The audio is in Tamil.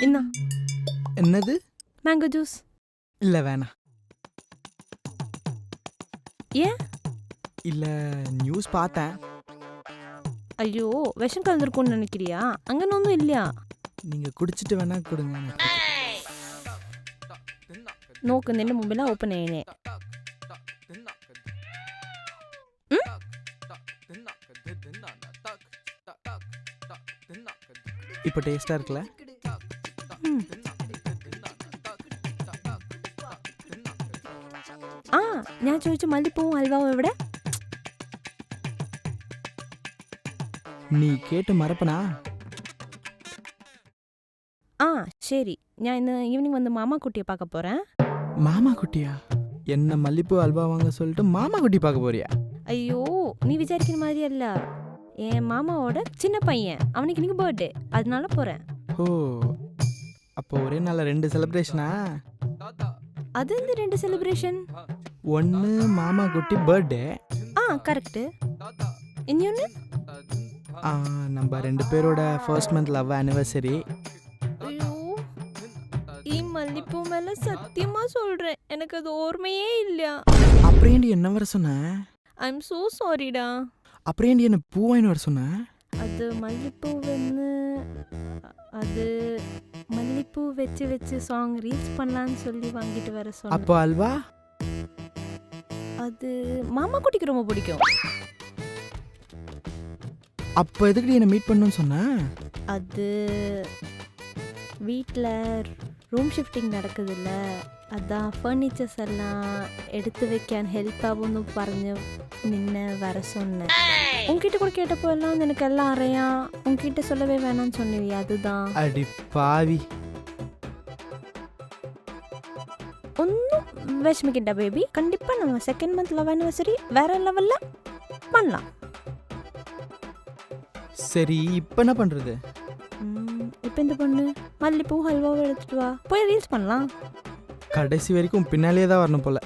என்ன என்னது? Mango juice. இல்லை வேணாம். ஏன்? இல்லை நியூஸ் பார்த்தேன். ஐயோ விஷம் கலந்துருக்கும்னு நினைக்கிறியா? அங்கே ஒன்றும் இல்லையா? நீங்கள் குடிச்சிட்டு வேணா கொடுங்க. നോക്ക് നിന്റെ മുമ്പിലാ ഓപ്പൺ ചെയ്യണേ. இப்போ டேஸ்டாக இருக்குல்ல? ആ ഞാൻ ചോദിച്ച മല്ലിപ്പൂവും ഹൽവാവും എവിടെ? நீ கேட்டு மறப்பனா? ആ ശരി, ഞാൻ ഇന്ന് ഈവനിങ് വന്ന് മാമാ കുട്ടിയെ பார்க்க போறேன். மாமா குட்டியா? என்ன மல்லிப்பூ அல்வா வாங்க சொல்லிட்டு மாமா குட்டி பார்க்க போறியா? ஐயோ நீ விசாரிக்கிற மாதிரி அல்ல, என் மாமாவோட சின்ன பையன், அவனுக்கு இன்னைக்கு பர்த்டே, அதனால போறேன். ஓ அப்போ ஒரே நாளில் 2 செலிப்ரேஷனா? அது இந்த 2 செலிப்ரேஷன். ஒன்று மாமா குட்டி பர்த்டே. கரெக்டு. இன்னொன்று நம்ம 2 பேரோட ஃபர்ஸ்ட் மந்த் லவ் ஆனிவர்சரி. ஐயோ ഈ മല്ലിപ്പൂ மேல சத்தியமா சொல்றேன், எனக்கு அது ஓர்மையே இல்ல. அப்படியேண்டி என்ன வர சொன்ன? ஐ எம் சோ சாரிடா. அப்படியேண்டி என்ன பூவாயின்னு வர சொன்ன? அது மல்லிப்பூ வந்து அது மல்லிப்பூ வச்சு வச்சு சாங் ரீல்ஸ் பண்ணலான்னு சொல்லி வாங்கிட்டு வர சொன்னேன். அப்போ அல்வா? அது மாமா குட்டிக்கு ரொம்ப பிடிக்கும். அப்போ எதுக்கு என்ன மீட் பண்ணணும்னு சொன்ன? அது வீட்டில் ரூம் ஷிஃப்டிங் நடக்குதுல்ல, அதான் ஃபர்னிச்சர்ஸ் எல்லாம் எடுத்து வைക്കാൻ ஹெல்ப் ஆகும்னு പറഞ്ഞ് നിന്നെ வர சொன்னேன். உங்ககிட்ட கூட கேட்டப்போ எல்லாம் எனக்கு எல்லாம் அறையான், உங்ககிட்ட சொல்லவே வேணாம்னு சொன்னீங்க. அதுதான். அடி பாவி. ஒன்றும் விஷமிக்கிட்ட பேபி, கண்டிப்பாக நம்ம செகண்ட் மந்த் லவ் ஆனிவர்சரி வேற லெவலில் பண்ணலாம். சரி இப்போ என்ன பண்ணுறது? இப்போ இந்த பொண்ணு மல்லிப்பூ ஹல்வாவை எடுத்துட்டு வா, போய் ரீல்ஸ் பண்ணலாம். கடைசி வரைக்கும் பின்னாலே தான் வரணும் போல.